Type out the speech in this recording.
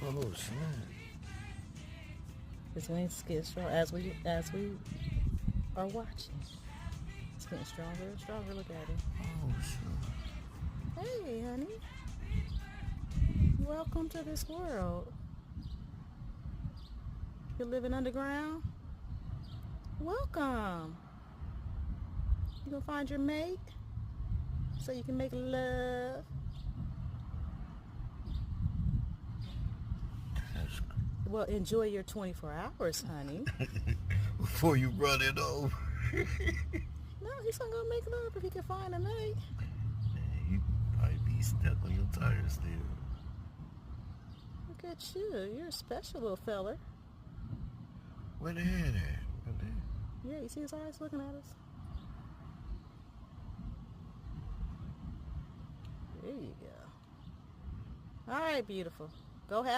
Oh, snap. His wings get strong as we are watching. It's getting stronger and stronger. Look at him. Oh, snap. Hey, honey. Welcome to this world. You're living underground? Welcome. You gonna find your mate so you can make love. That's Well, enjoy your 24 hours, honey. before you run it over. No, he's gonna go make love if he can find a mate. Man, you probably be stuck on your tires still. Look at you. You're a special little feller. Where the head at? Where the head? Yeah, you see his eyes looking at us? There you go. All right, beautiful. Go have